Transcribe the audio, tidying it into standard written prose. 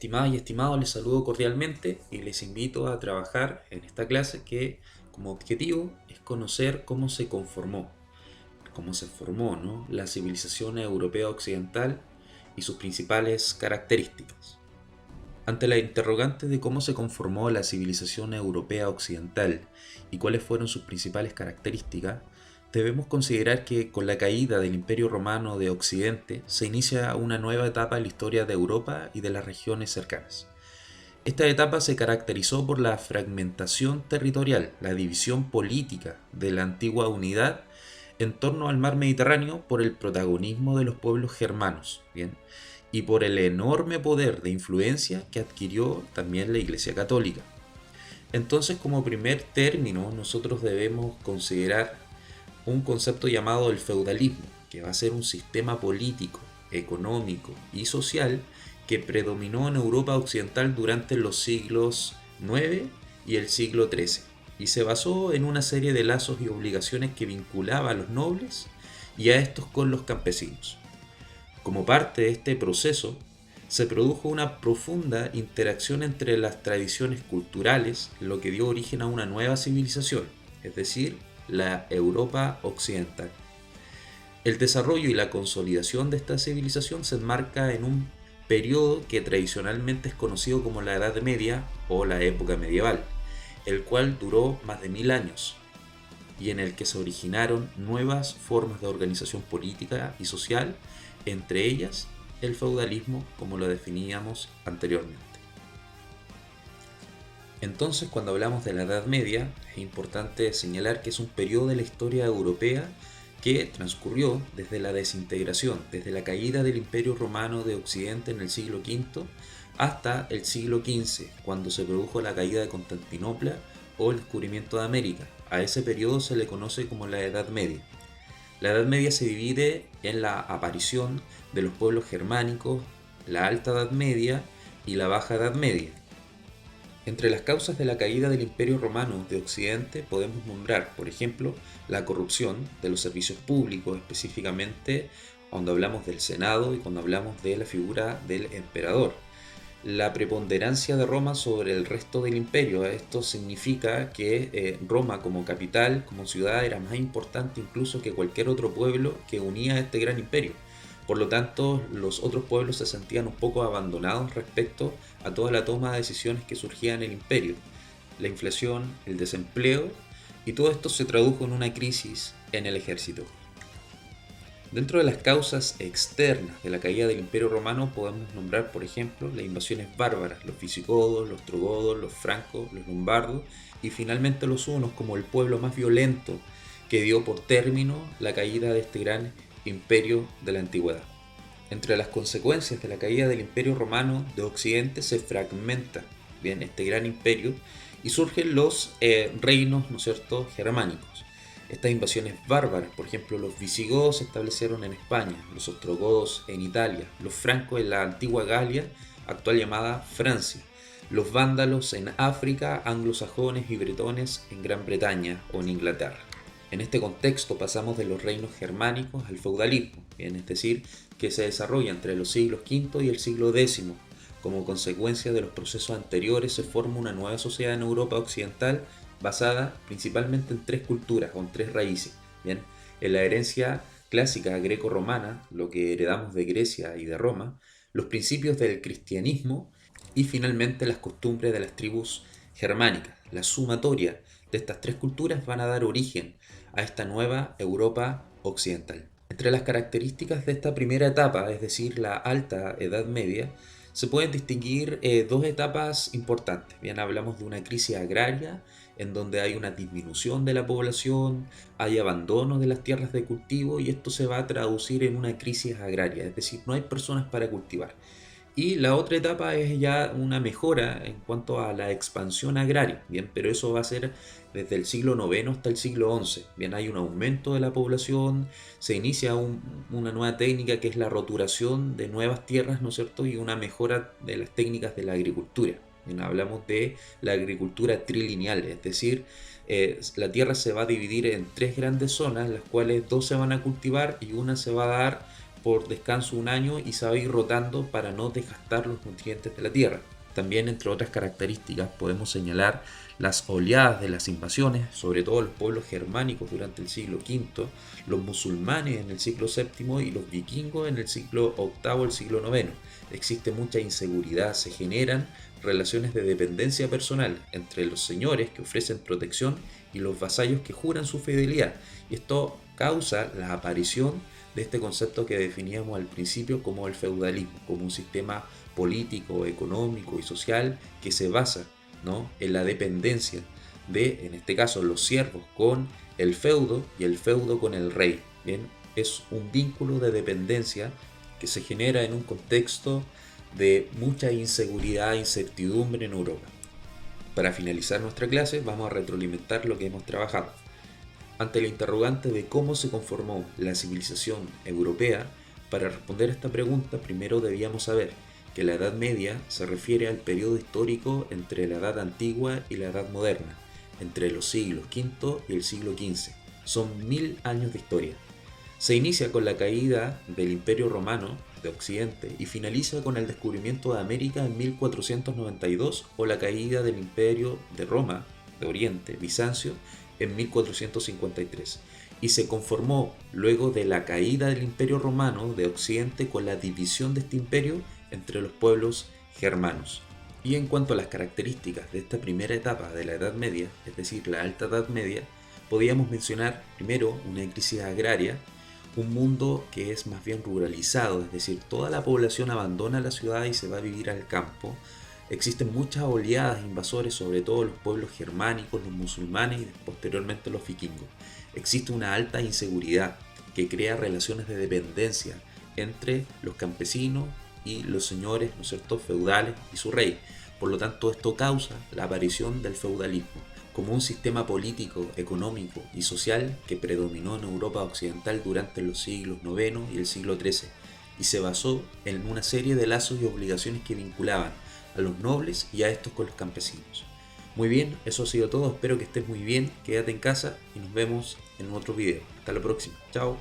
Estimadas y estimados, les saludo cordialmente y les invito a trabajar en esta clase que como objetivo es conocer cómo se formó, ¿no?, la civilización europea occidental y sus principales características. Ante la interrogante de cómo se conformó la civilización europea occidental y cuáles fueron sus principales características, debemos considerar que con la caída del Imperio Romano de Occidente se inicia una nueva etapa en la historia de Europa y de las regiones cercanas. Esta etapa se caracterizó por la fragmentación territorial, la división política de la antigua unidad en torno al mar Mediterráneo por el protagonismo de los pueblos germanos, ¿bien?, y por el enorme poder de influencia que adquirió también la Iglesia Católica. Entonces, como primer término, nosotros debemos considerar un concepto llamado el feudalismo, que va a ser un sistema político, económico y social que predominó en Europa occidental durante los siglos IX y el siglo XIII, y se basó en una serie de lazos y obligaciones que vinculaba a los nobles y a estos con los campesinos. Como parte de este proceso, se produjo una profunda interacción entre las tradiciones culturales, lo que dio origen a una nueva civilización, es decir, la Europa occidental. El desarrollo y la consolidación de esta civilización se enmarca en un periodo que tradicionalmente es conocido como la Edad Media o la época medieval, el cual duró más de 1000 años y en el que se originaron nuevas formas de organización política y social, entre ellas el feudalismo como lo definíamos anteriormente. Entonces, cuando hablamos de la Edad Media, es importante señalar que es un periodo de la historia europea que transcurrió desde la desintegración, desde la caída del Imperio Romano de Occidente en el siglo V hasta el siglo XV, cuando se produjo la caída de Constantinopla o el descubrimiento de América. A ese periodo se le conoce como la Edad Media. La Edad Media se divide en la aparición de los pueblos germánicos, la Alta Edad Media y la Baja Edad Media. Entre las causas de la caída del Imperio Romano de Occidente podemos nombrar, por ejemplo, la corrupción de los servicios públicos, específicamente cuando hablamos del Senado y cuando hablamos de la figura del emperador. La preponderancia de Roma sobre el resto del imperio. Esto significa que Roma como capital, como ciudad, era más importante incluso que cualquier otro pueblo que unía a este gran imperio. Por lo tanto, los otros pueblos se sentían un poco abandonados respecto a toda la toma de decisiones que surgía en el imperio. La inflación, el desempleo, y todo esto se tradujo en una crisis en el ejército. Dentro de las causas externas de la caída del Imperio Romano podemos nombrar, por ejemplo, las invasiones bárbaras, los visigodos, los trogodos, los francos, los lombardos y finalmente los hunos como el pueblo más violento que dio por término la caída de este gran imperio de la antigüedad. Entre las consecuencias de la caída del Imperio Romano de Occidente se fragmenta bien este gran imperio y surgen los reinos, ¿no es cierto?, germánicos. Estas invasiones bárbaras, por ejemplo, los visigodos se establecieron en España, los ostrogodos en Italia, los francos en la antigua Galia, actual llamada Francia, los vándalos en África, anglosajones y bretones en Gran Bretaña o en Inglaterra. En este contexto pasamos de los reinos germánicos al feudalismo, bien, es decir, que se desarrolla entre los siglos V y el siglo X. Como consecuencia de los procesos anteriores se forma una nueva sociedad en Europa occidental basada principalmente en tres culturas o en tres raíces. Bien, en la herencia clásica greco-romana, lo que heredamos de Grecia y de Roma, los principios del cristianismo y finalmente las costumbres de las tribus germánicas. La sumatoria de estas tres culturas van a dar origen a esta nueva Europa occidental. Entre las características de esta primera etapa, es decir, la Alta Edad Media, se pueden distinguir dos etapas importantes. Bien, hablamos de una crisis agraria en donde hay una disminución de la población, hay abandono de las tierras de cultivo y esto se va a traducir en una crisis agraria, es decir, no hay personas para cultivar. Y la otra etapa es ya una mejora en cuanto a la expansión agraria, bien, pero eso va a ser desde el siglo IX hasta el siglo XI. Bien, hay un aumento de la población, se inicia una nueva técnica que es la roturación de nuevas tierras, ¿no es cierto?, y una mejora de las técnicas de la agricultura. Bien, hablamos de la agricultura trilineal, es decir, la tierra se va a dividir en tres grandes zonas, las cuales dos se van a cultivar y una se va a dar por descanso un año y se va a ir rotando para no desgastar los nutrientes de la tierra. También, entre otras características, podemos señalar las oleadas de las invasiones, sobre todo los pueblos germánicos durante el siglo V, los musulmanes en el siglo VII y los vikingos en el siglo VIII, el siglo IX. Existe mucha inseguridad, se generan relaciones de dependencia personal entre los señores que ofrecen protección y los vasallos que juran su fidelidad. Y esto causa la aparición de este concepto que definíamos al principio como el feudalismo, como un sistema político, económico y social que se basa, ¿no?, en la dependencia de, en este caso, los siervos con el feudo y el feudo con el rey. Bien, es un vínculo de dependencia que se genera en un contexto de mucha inseguridad e incertidumbre en Europa. Para finalizar nuestra clase vamos a retroalimentar lo que hemos trabajado. Ante la interrogante de cómo se conformó la civilización europea, para responder a esta pregunta primero debíamos saber que la Edad Media se refiere al periodo histórico entre la Edad Antigua y la Edad Moderna, entre los siglos V y el siglo XV. Son 1000 años de historia. Se inicia con la caída del Imperio Romano de Occidente y finaliza con el descubrimiento de América en 1492 o la caída del Imperio de Roma de Oriente, Bizancio, en 1453. Y se conformó luego de la caída del Imperio Romano de Occidente con la división de este imperio entre los pueblos germanos. Y en cuanto a las características de esta primera etapa de la Edad Media, es decir, la Alta Edad Media, podríamos mencionar primero una crisis agraria, un mundo que es más bien ruralizado, es decir, toda la población abandona la ciudad y se va a vivir al campo. Existen muchas oleadas invasores, sobre todo los pueblos germánicos, los musulmanes y posteriormente los vikingos. Existe una alta inseguridad que crea relaciones de dependencia entre los campesinos y los señores, ¿no es cierto?, feudales y su rey. Por lo tanto, esto causa la aparición del feudalismo como un sistema político, económico y social que predominó en Europa occidental durante los siglos IX y el siglo XIII y se basó en una serie de lazos y obligaciones que vinculaban a los nobles y a estos con los campesinos. Muy bien, eso ha sido todo, espero que estés muy bien, quédate en casa y nos vemos en otro video. Hasta la próxima, chao.